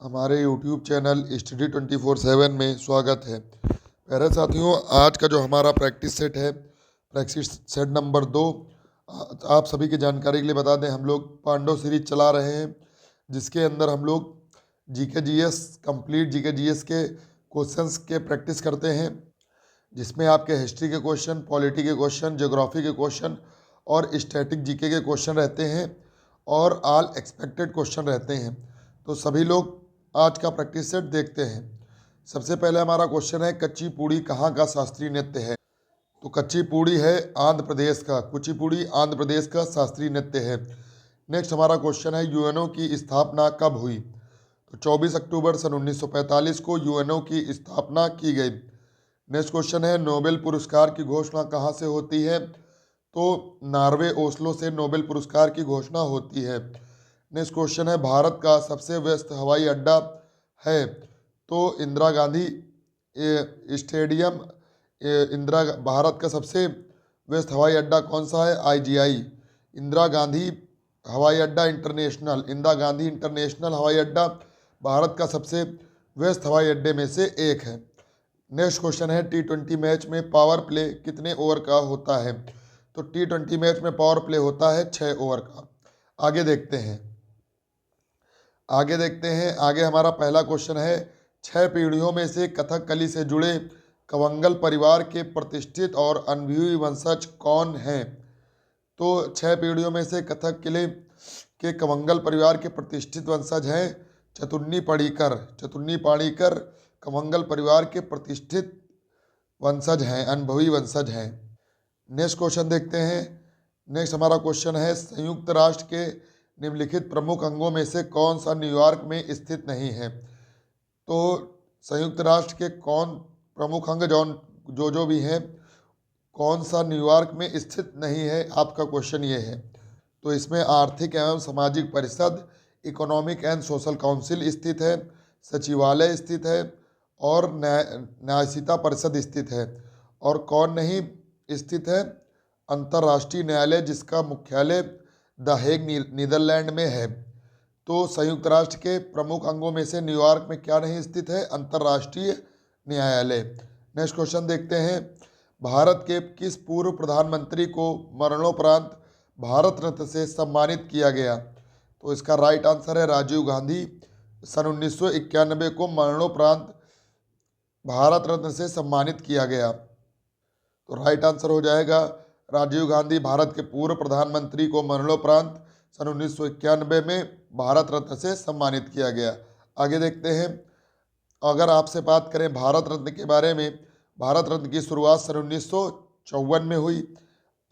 हमारे YouTube channel study 24/7 में स्वागत है। प्यारे साथियों, आज का जो हमारा प्रैक्टिस सेट है, प्रैक्टिस सेट नंबर 2। आप सभी की जानकारी के लिए बता दें, हम लोग पांडव सीरीज चला रहे हैं, जिसके अंदर हम लोग GK GS complete GK GS के क्वेश्चंस के प्रैक्टिस करते हैं, जिसमें आपके हिस्ट्री के क्वेश्चन, पॉलिटी के क्वेश्चन, ज्योग्राफी के क्वेश्चन और स्टैटिक जीके के क्वेश्चन रहते हैं और ऑल एक्सपेक्टेड क्वेश्चन रहते हैं। तो सभी लोग आज का प्रैक्टिस सेट देखते हैं। सबसे पहले हमारा क्वेश्चन है, कच्ची पूड़ी कहाँ का शास्त्रीय नृत्य है? तो कच्ची पूड़ी है आंध्र प्रदेश का, कुचिपुड़ी आंध्र प्रदेश का शास्त्रीय नृत्य है। नेक्स्ट हमारा क्वेश्चन है, यूएनओ की स्थापना कब हुई? तो 24 अक्टूबर सन 1945 को यूएनओ की स्थापना की गई। नेक्स्ट क्वेश्चन है, नोबेल पुरस्कार की घोषणा कहाँ से होती है? तो नॉर्वे ओस्लो से नोबेल पुरस्कार की घोषणा होती है। नेक्स्ट क्वेश्चन है, भारत का सबसे व्यस्त हवाई अड्डा है? तो इंदिरा गांधी स्टेडियम, भारत का सबसे व्यस्त हवाई अड्डा कौन सा है? आईजीआई, इंदिरा गांधी हवाई अड्डा इंटरनेशनल, इंदिरा गांधी इंटरनेशनल हवाई अड्डा भारत का सबसे व्यस्त हवाई अड्डे में से एक है। नेक्स्ट क्वेश्चन है, T20 मैच में पावर प्ले कितने ओवर का होता है? तो T20 मैच में पावर प्ले होता है 6 ओवर का। आगे देखते हैं। आगे हमारा पहला क्वेश्चन है, 6 पीढ़ियों में से कथकली से जुड़े कवंगल परिवार के प्रतिष्ठित और अनुभवी वंशज कौन हैं? तो 6 पीढ़ियों में से कथकली के कवंगल परिवार के प्रतिष्ठित वंशज हैं चतुर्नी पाणिकर कवंगल परिवार के प्रतिष्ठित वंशज हैं, अनुभवी वंशज हैं। नेक्स्ट क्वेश्चन देखते हैं। नेक्स्ट हमारा क्वेश्चन है, संयुक्त राष्ट्र के निम्नलिखित प्रमुख अंगों में से कौन सा न्यूयॉर्क में स्थित नहीं है? तो संयुक्त राष्ट्र के कौन प्रमुख अंग जो भी हैं, कौन सा न्यूयॉर्क में स्थित नहीं है? आपका क्वेश्चन ये है। तो इसमें आर्थिक एवं सामाजिक परिषद, इकोनॉमिक एंड सोशल काउंसिल स्थित है, सचिवालय स्थित है और न्यायशीता परिषद स्थित है। और कौन नहीं स्थित है? अंतर्राष्ट्रीय न्यायालय, जिसका मुख्यालय द हेग नीदरलैंड में है। तो संयुक्त राष्ट्र के प्रमुख अंगों में से न्यूयॉर्क में क्या नहीं स्थित है? अंतर्राष्ट्रीय न्यायालय। नेक्स्ट क्वेश्चन देखते हैं, भारत के किस पूर्व प्रधानमंत्री को मरणोपरांत भारत रत्न से सम्मानित किया गया? तो इसका राइट आंसर है राजीव गांधी। सन 1991 को मरणोपरांत भारत रत्न से सम्मानित किया गया। तो राइट आंसर हो जाएगा राजीव गांधी। भारत के पूर्व प्रधानमंत्री को मरणोपरांत सन 1991 में भारत रत्न से सम्मानित किया गया। आगे देखते हैं। अगर आपसे बात करें भारत रत्न के बारे में, भारत रत्न की शुरुआत सन 1954 में हुई।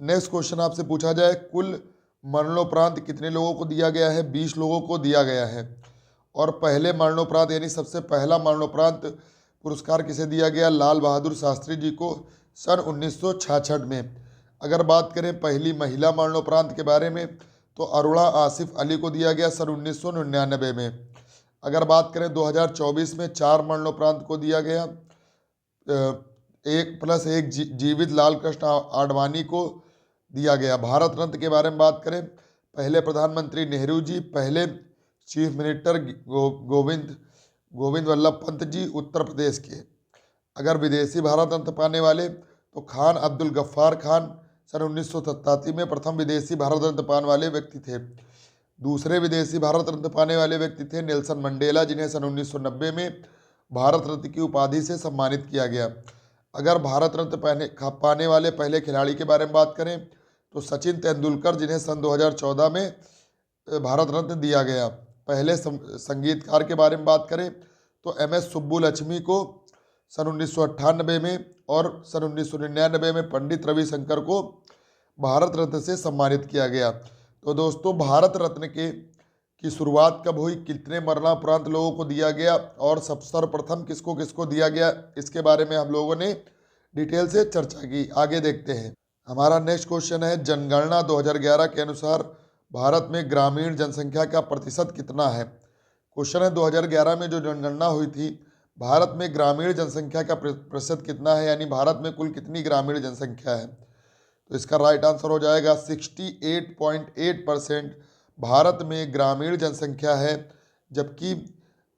नेक्स्ट क्वेश्चन आपसे पूछा जाए, कुल मरणोपरांत कितने लोगों को दिया गया है? 20 लोगों को दिया गया है। और पहले मरणोपरांत यानी सबसे पहला मरणोपरांत पुरस्कार किसे दिया गया? लाल बहादुर शास्त्री जी को सन 1966 में। अगर बात करें पहली महिला मरणोपरांत के बारे में, तो अरुणा आसिफ अली को दिया गया सन 1999 में। अगर बात करें 2024 में 4 मरणोपरांत को दिया गया, एक प्लस एक जीवित लाल कृष्ण आडवाणी को दिया गया। भारत रत्न के बारे में बात करें, पहले प्रधानमंत्री नेहरू जी, पहले चीफ मिनिस्टर गोविंद वल्लभ पंत जी उत्तर प्रदेश के। अगर विदेशी भारत रत्न पाने वाले, तो खान अब्दुल गफ्फार खान सन 1987 में प्रथम विदेशी भारत रत्न पाने वाले व्यक्ति थे। दूसरे विदेशी भारत रत्न पाने वाले व्यक्ति थे नेल्सन मंडेला, जिन्हें सन 1990 में भारत रत्न की उपाधि से सम्मानित किया गया। अगर भारत रत्न पाने वाले पहले खिलाड़ी के बारे में बात करें, तो सचिन तेंदुलकर, जिन्हें सन 2014 में भारत रत्न दिया गया। पहले संगीतकार के बारे में बात करें, तो MS सुब्बुलक्ष्मी को सन 1998 में और सन 1999 में पंडित रविशंकर को भारत रत्न से सम्मानित किया गया। तो दोस्तों, भारत रत्न की शुरुआत कब हुई, कितने मरणोपरांत लोगों को दिया गया और सब सर्वप्रथम किसको किसको दिया गया, इसके बारे में हम लोगों ने डिटेल से चर्चा की। आगे देखते हैं। हमारा नेक्स्ट क्वेश्चन है, जनगणना 2011 के अनुसार भारत में ग्रामीण जनसंख्या का प्रतिशत कितना है? क्वेश्चन है, 2011 में जो जनगणना हुई थी, भारत में ग्रामीण जनसंख्या का प्रतिशत कितना है, यानी भारत में कुल कितनी ग्रामीण जनसंख्या है? तो इसका राइट आंसर हो जाएगा 68.8% भारत में ग्रामीण जनसंख्या है, जबकि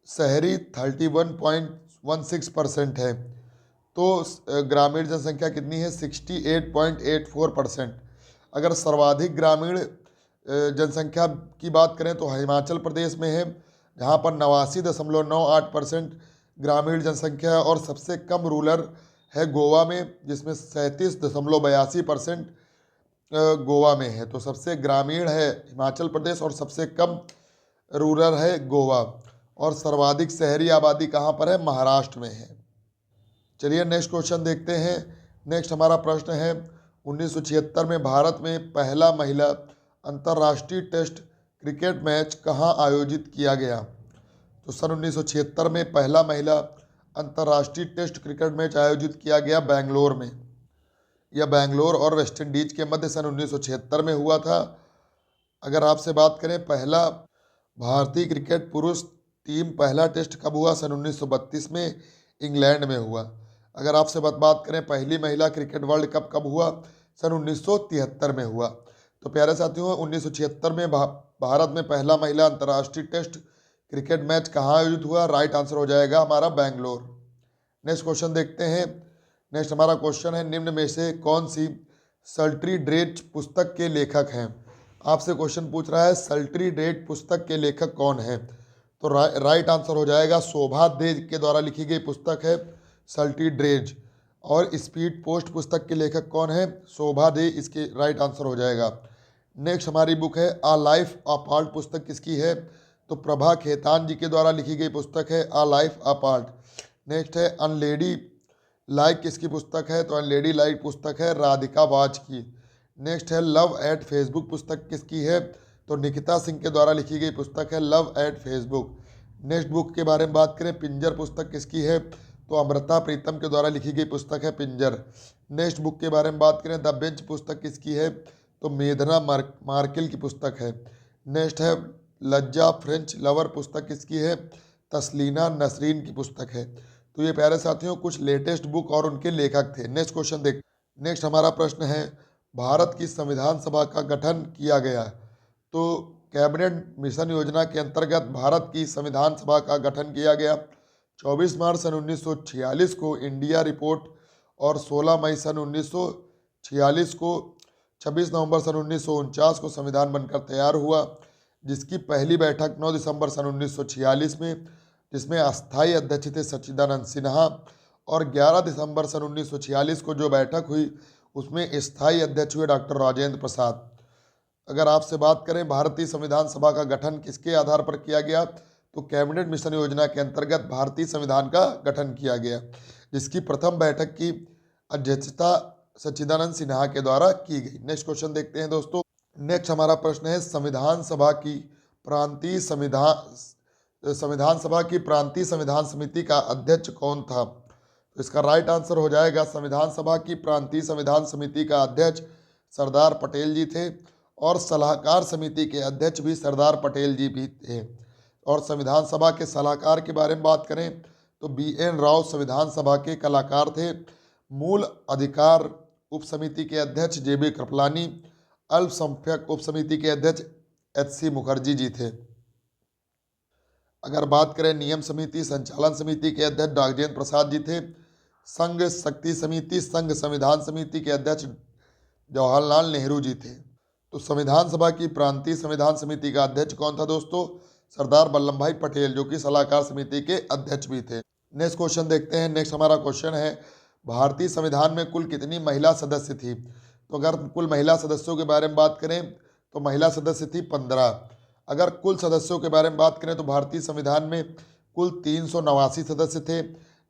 शहरी 31.16% है। तो ग्रामीण जनसंख्या कितनी है? 68.84%। अगर सर्वाधिक ग्रामीण जनसंख्या की बात करें तो हिमाचल प्रदेश में है, जहाँ पर 89.98% ग्रामीण जनसंख्या है। और सबसे कम रूरल है गोवा में, जिसमें 37.82% गोवा में है। तो सबसे ग्रामीण है हिमाचल प्रदेश और सबसे कम रूरल है गोवा। और सर्वाधिक शहरी आबादी कहाँ पर है? महाराष्ट्र में है। चलिए नेक्स्ट क्वेश्चन देखते हैं। नेक्स्ट हमारा प्रश्न है, 1976 में भारत में पहला महिला अंतर्राष्ट्रीय टेस्ट क्रिकेट मैच कहाँ आयोजित किया गया? तो सन 1976 में पहला महिला अंतर्राष्ट्रीय टेस्ट क्रिकेट मैच आयोजित किया गया बेंगलोर में। यह बेंगलोर और वेस्टइंडीज के मध्य सन 1976 में हुआ था। अगर आपसे बात करें पहला भारतीय क्रिकेट पुरुष टीम पहला टेस्ट कब हुआ? सन 1932 में इंग्लैंड में हुआ। अगर आपसे बात करें पहली महिला क्रिकेट वर्ल्ड कप कब हुआ? सन 1973 में हुआ। तो प्यारे साथियों, 1976 में भारत में पहला महिला अंतर्राष्ट्रीय टेस्ट क्रिकेट मैच कहाँ आयोजित हुआ? राइट आंसर हो जाएगा हमारा बेंगलोर। नेक्स्ट क्वेश्चन देखते हैं। नेक्स्ट हमारा क्वेश्चन है, निम्न में से कौन सी सल्ट्री ड्रेट पुस्तक के लेखक हैं? आपसे क्वेश्चन पूछ रहा है सल्ट्री ड्रेट पुस्तक के लेखक कौन है? तो राइट आंसर हो जाएगा शोभा दे के द्वारा लिखी गई पुस्तक है सल्ट्री ड्रेज। और स्पीड पोस्ट पुस्तक के लेखक कौन है? शोभा दे, इसके राइट आंसर हो जाएगा। नेक्स्ट हमारी बुक है आ लाइफ अपार्ट पुस्तक किसकी है? तो प्रभा खेतान जी के द्वारा लिखी गई पुस्तक है आ लाइफ अपार्ट। नेक्स्ट है अनलेडी लाइक किसकी पुस्तक है? तो अनलेडी लाइक पुस्तक है राधिका वाज की। नेक्स्ट है लव एट फेसबुक पुस्तक किसकी है? तो निकिता सिंह के द्वारा लिखी गई पुस्तक है love at Facebook. Next book के बारे में बात करें, पिंजर पुस्तक किसकी है? तो अमृता प्रीतम के द्वारा लिखी गई पुस्तक है पिंजर। नेक्स्ट बुक के बारे में बात करें, द बेंच पुस्तक किसकी है? तो मेघना मार्केल की पुस्तक है। नेक्स्ट है लज्जा फ्रेंच लवर पुस्तक किसकी है? तस्लीना नसरीन की पुस्तक है। तो ये प्यारे साथियों कुछ लेटेस्ट बुक और उनके लेखक थे। नेक्स्ट क्वेश्चन देख। नेक्स्ट हमारा प्रश्न है, भारत की संविधान सभा का गठन किया गया। तो कैबिनेट मिशन योजना के अंतर्गत भारत की संविधान सभा का गठन किया गया। 24 मार्च सन 1946 को इंडिया रिपोर्ट और 16 मई सन 1946 को 26 नवंबर सन 1949 को संविधान बनकर तैयार हुआ, जिसकी पहली बैठक 9 दिसंबर सन 1946 में, जिसमें अस्थायी अध्यक्ष थे सच्चिदानंद सिन्हा। और 11 दिसंबर सन 1946 को जो बैठक हुई उसमें स्थायी अध्यक्ष हुए डॉक्टर राजेंद्र प्रसाद। अगर आपसे बात करें भारतीय संविधान सभा का गठन किसके आधार पर किया गया? तो कैबिनेट मिशन योजना के अंतर्गत भारतीय संविधान का गठन किया गया, जिसकी प्रथम बैठक की अध्यक्षता सच्चिदानंद सिन्हा के द्वारा की गई। नेक्स्ट क्वेश्चन देखते हैं दोस्तों। नेक्स्ट हमारा प्रश्न है, संविधान सभा की प्रांतीय संविधान समिति का अध्यक्ष कौन था? तो इसका राइट आंसर हो जाएगा संविधान सभा की प्रांतीय संविधान समिति का अध्यक्ष सरदार पटेल जी थे। और सलाहकार समिति के अध्यक्ष भी सरदार पटेल जी भी थे। और संविधान सभा के सलाहकार के बारे में बात करें तो BN राव संविधान सभा के कलाकार थे। मूल अधिकार उप समिति के अध्यक्ष JB कृपलानी, अल्पसंख्यक उप समिति के अध्यक्ष HC मुखर्जी जी थे। अगर बात करें नियम समिति संचालन समिति के अध्यक्ष राजेंद्र प्रसाद जी थे। संघ शक्ति समिति संघ संविधान समिति के अध्यक्ष जवाहरलाल नेहरू जी थे। तो संविधान सभा की प्रांतीय संविधान समिति का अध्यक्ष कौन था दोस्तों? सरदार वल्लभ भाई पटेल, जो कि सलाहकार समिति के अध्यक्ष भी थे। नेक्स्ट क्वेश्चन देखते हैं। नेक्स्ट हमारा क्वेश्चन है, भारतीय संविधान में कुल कितनी महिला सदस्य थी? तो अगर कुल महिला सदस्यों के बारे में बात करें तो महिला सदस्य थी 15। अगर कुल सदस्यों के बारे में बात करें तो भारतीय संविधान में कुल 389 सदस्य थे,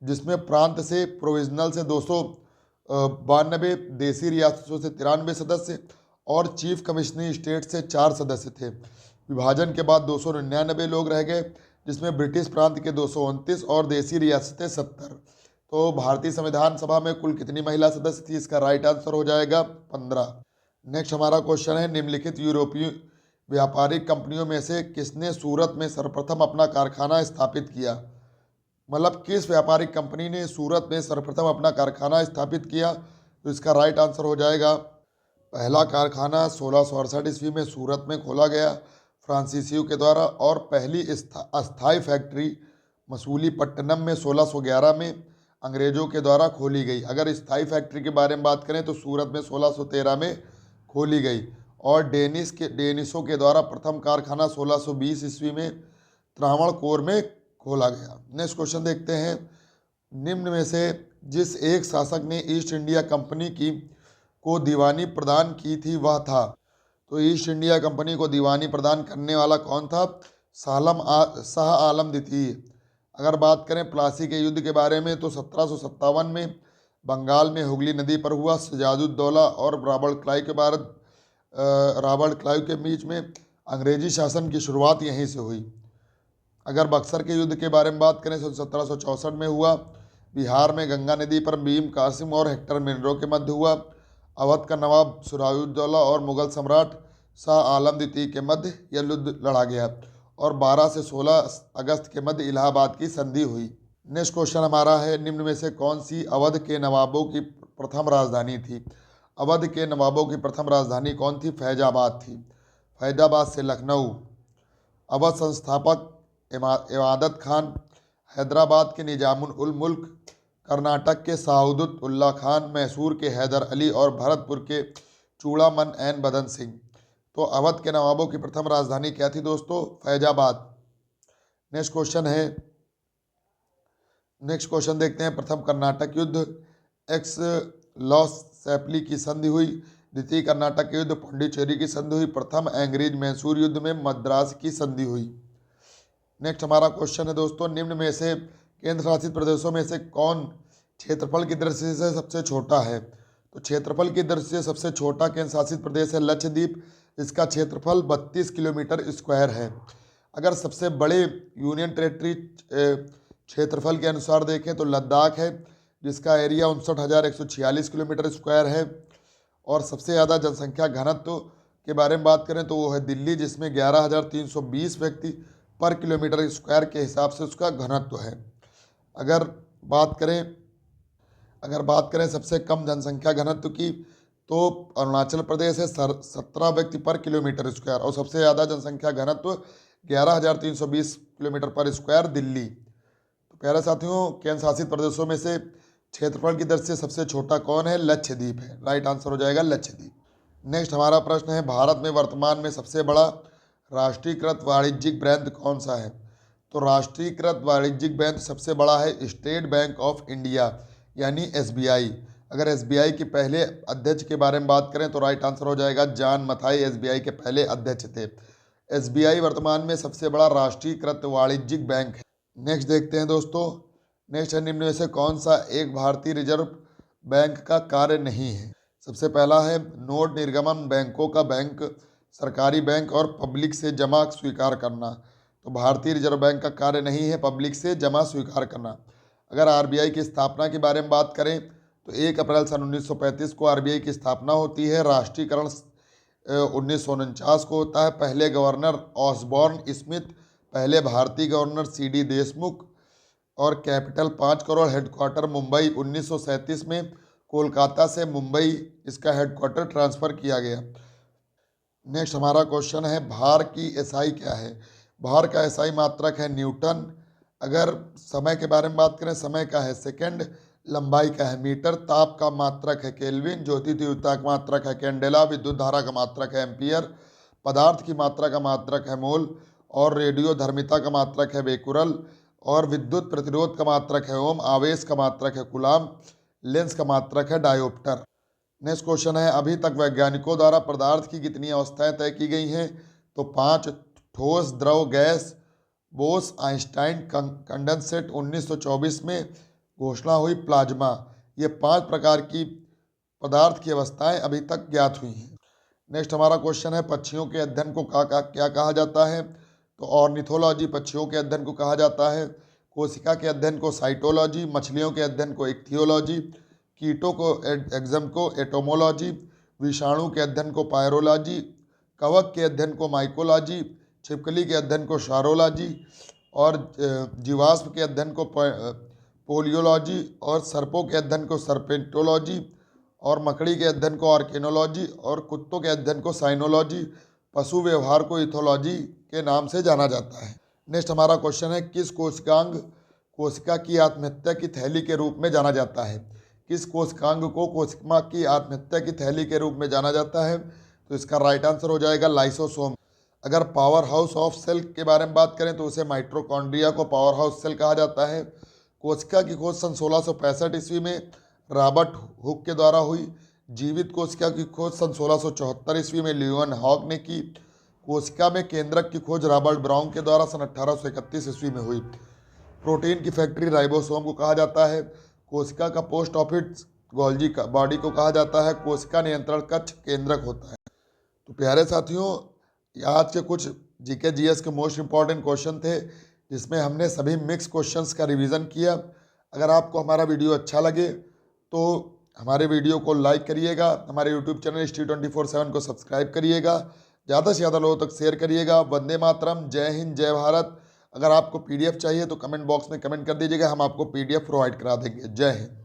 जिसमें प्रांत से प्रोविजनल से 292, देसी रियासतों से 93 सदस्य और चीफ कमिश्नरी स्टेट से 4 सदस्य थे। विभाजन के बाद 299 लोग रह गए, जिसमें ब्रिटिश प्रांत के 229 और देसी रियासतें 70। तो भारतीय संविधान सभा में कुल कितनी महिला सदस्य थी? इसका राइट आंसर हो जाएगा 15। नेक्स्ट हमारा क्वेश्चन है, निम्नलिखित यूरोपीय व्यापारिक कंपनियों में से किसने सूरत में सर्वप्रथम अपना कारखाना स्थापित किया? मतलब किस व्यापारिक कंपनी ने सूरत में सर्वप्रथम अपना कारखाना स्थापित किया? तो इसका राइट आंसर हो जाएगा पहला कारखाना 1668 ईस्वी में सूरत में खोला गया फ्रांसीसियों के द्वारा। और पहली अस्थायी फैक्ट्री मसूलीपट्टनम में 1611 में अंग्रेजों के द्वारा खोली गई। अगर स्थायी फैक्ट्री के बारे में बात करें तो सूरत में 1613 में खोली गई। और डेनिसों के द्वारा प्रथम कारखाना 1620 ईस्वी में त्रावणकोर में खोला गया। नेक्स्ट क्वेश्चन देखते हैं, निम्न में से जिस एक शासक ने ईस्ट इंडिया कंपनी की को दीवानी प्रदान की थी वह था। तो ईस्ट इंडिया कंपनी को दीवानी प्रदान करने वाला कौन था? शाह आलम द्वितीय। अगर बात करें प्लासी के युद्ध के बारे में तो 1757 में बंगाल में हुगली नदी पर हुआ। सिराजुद्दौला और रॉबर्ट क्लाइव के बीच में अंग्रेजी शासन की शुरुआत यहीं से हुई। अगर बक्सर के युद्ध के बारे में बात करें तो 1764 में हुआ। बिहार में गंगा नदी पर भीम कासिम और हेक्टर मिनरो के मध्य हुआ। अवध का नवाब सिराजुद्दौला और मुगल सम्राट शाह आलम द्वितीय के मध्य यह युद्ध लड़ा गया और 12 से 16 अगस्त के मध्य इलाहाबाद की संधि हुई। नेक्स्ट क्वेश्चन हमारा है, निम्न में से कौन सी अवध के नवाबों की प्रथम राजधानी थी? अवध के नवाबों की प्रथम राजधानी कौन थी? फैजाबाद थी। फैजाबाद से लखनऊ। अवध संस्थापक इमादत खान, हैदराबाद के निजामुल उल मुल्क, कर्नाटक के साउदत उल्ला खान, मैसूर के हैदर अली और भरतपुर के चूड़ामन एन बदन सिंह। तो अवध के नवाबों की प्रथम राजधानी क्या थी दोस्तों? फैजाबाद। नेक्स्ट क्वेश्चन देखते हैं, प्रथम कर्नाटक युद्ध एक्स लॉस सैपली की संधि हुई। द्वितीय कर्नाटक युद्ध पौंडीचेरी की संधि हुई। प्रथम अंग्रेज मैसूर युद्ध में मद्रास की संधि हुई। नेक्स्ट हमारा क्वेश्चन है दोस्तों, निम्न में से केंद्र शासित प्रदेशों में से कौन क्षेत्रफल की दृष्टि से सबसे छोटा है? तो क्षेत्रफल की दृष्टि से सबसे छोटा केंद्र शासित प्रदेश है लक्षद्वीप। इसका क्षेत्रफल 32 किलोमीटर स्क्वायर है। अगर सबसे बड़े यूनियन टेरेटरी क्षेत्रफल के अनुसार देखें तो लद्दाख है, जिसका एरिया 59,146 किलोमीटर स्क्वायर है। और सबसे ज़्यादा जनसंख्या घनत्व के बारे में बात करें तो वो है दिल्ली, जिसमें 11,320 व्यक्ति पर किलोमीटर स्क्वायर के हिसाब से उसका घनत्व है। अगर बात करें सबसे कम जनसंख्या घनत्व की तो अरुणाचल प्रदेश है, 17 व्यक्ति पर किलोमीटर स्क्वायर। और सबसे ज़्यादा जनसंख्या घनत्व 11,320 किलोमीटर पर स्क्वायर दिल्ली। तो प्यारे साथियों, केंद्र शासित प्रदेशों में से क्षेत्रफल की दृष्टि से सबसे छोटा कौन है? लक्षद्वीप है। राइट आंसर हो जाएगा लक्षद्वीप। नेक्स्ट हमारा प्रश्न है, भारत में वर्तमान में सबसे बड़ा राष्ट्रीयकृत वाणिज्यिक बैंक कौन सा है? तो राष्ट्रीयकृत वाणिज्यिक बैंक सबसे बड़ा है स्टेट बैंक ऑफ इंडिया यानी एसबीआई। अगर एसबीआई के पहले अध्यक्ष के बारे में बात करें तो राइट आंसर हो जाएगा जॉन मथाई एसबीआई के पहले अध्यक्ष थे। एसबीआई वर्तमान में सबसे बड़ा राष्ट्रीयकृत वाणिज्यिक बैंक है। नेक्स्ट देखते हैं दोस्तों, नेक्स्ट है, निम्न में से कौन सा एक भारतीय रिजर्व बैंक का कार्य नहीं है? सबसे पहला है नोट निर्गमन बैंकों का बैंक, सरकारी बैंक और पब्लिक से जमा स्वीकार करना। तो भारतीय रिजर्व बैंक का कार्य नहीं है पब्लिक से जमा स्वीकार करना। अगर आरबीआई की स्थापना के बारे में बात करें तो 1 अप्रैल सन 1935 को आरबीआई की स्थापना होती है। राष्ट्रीयकरण 1949 को होता है। पहले गवर्नर ऑसबॉर्न स्मिथ, पहले भारतीय गवर्नर सीडी देशमुख। और कैपिटल 5 करोड़, हेडक्वार्टर मुंबई। 1937 में कोलकाता से मुंबई इसका हेडक्वार्टर ट्रांसफ़र किया गया। नेक्स्ट हमारा क्वेश्चन है, भार की एसआई क्या है? भार का एसआई मात्रक है न्यूटन। अगर समय के बारे में बात करें, समय का है सेकंड, लंबाई का है मीटर, ताप का मात्रक है केल्विन, ज्योति तीव्रता का मात्रक है कैंडेला, विद्युत धारा का मात्रक है एम्पियर, पदार्थ की मात्रा का मात्रक है मोल, और रेडियो धर्मिता का मात्रक है बेकुरल, और विद्युत प्रतिरोध का मात्रक है ओम, आवेश का मात्रक है कुलाम, लेंस का मात्रक है डायोप्टर। नेक्स्ट क्वेश्चन है, अभी तक वैज्ञानिकों द्वारा पदार्थ की कितनी अवस्थाएं तय की गई हैं? तो 5, ठोस, द्रव, गैस, बोस आइंस्टाइन कंडेंसेट 1924 में घोषणा हुई, प्लाज्मा। ये 5 प्रकार की पदार्थ की अवस्थाएं अभी तक ज्ञात हुई हैं। नेक्स्ट हमारा क्वेश्चन है, पक्षियों के अध्ययन को क्या कहा जाता है? तो ऑर्निथोलॉजी पक्षियों के अध्ययन को कहा जाता है। कोशिका के अध्ययन को साइटोलॉजी, मछलियों के अध्ययन को इक्थियोलॉजी, कीटों को एग्जाम को एटोमोलॉजी, विषाणु के अध्ययन को पायरोलॉजी, कवक के अध्ययन को माइकोलॉजी, छिपकली के अध्ययन को शारोलॉजी, और जीवाश्म के अध्ययन को पोलियोलॉजी, और सर्पों के अध्ययन को सर्पेंटोलॉजी, और मकड़ी के अध्ययन को आर्केनोलॉजी, और कुत्तों के अध्ययन को साइनोलॉजी, पशु व्यवहार को इथोलॉजी के नाम से जाना जाता है। नेक्स्ट हमारा क्वेश्चन है, किस कोशिकांग कोशिका की आत्महत्या की थैली के रूप में जाना जाता है? किस कोशिकांग को कोशिका की आत्महत्या की थैली के रूप में जाना जाता है? तो इसका राइट आंसर हो जाएगा लाइसोसोम। अगर पावर हाउस ऑफ सेल के बारे में बात करें तो उसे माइटोकॉन्ड्रिया को पावर हाउस सेल कहा जाता है। कोशिका की खोज सन 1665 ईस्वी में रॉबर्ट हुक के द्वारा हुई। जीवित कोशिका की खोज सन 1674 ईस्वी में ल्यूवन हॉग ने की। कोशिका में केंद्रक की खोज रॉबर्ट ब्राउन के द्वारा सन 1831 ईस्वी में हुई। प्रोटीन की फैक्ट्री राइबोसोम को कहा जाता है। कोशिका का पोस्ट ऑफिस गोल्जी का बॉडी को कहा जाता है। कोशिका नियंत्रण कक्ष केंद्रक होता है। तो प्यारे साथियों, आज के कुछ जीके जीएस के मोस्ट इंपॉर्टेंट क्वेश्चन थे, जिसमें हमने सभी मिक्स क्वेश्चंस का रिवीजन किया। अगर आपको हमारा वीडियो अच्छा लगे तो हमारे वीडियो को लाइक करिएगा, हमारे यूट्यूब चैनल ST24/7 को सब्सक्राइब करिएगा, ज़्यादा से ज़्यादा लोगों तक शेयर करिएगा। वंदे मातरम, जय हिंद, जय भारत। अगर आपको PDF चाहिए तो कमेंट बॉक्स में कमेंट कर दीजिएगा, हम आपको PDF प्रोवाइड करा देंगे। जय हिंद।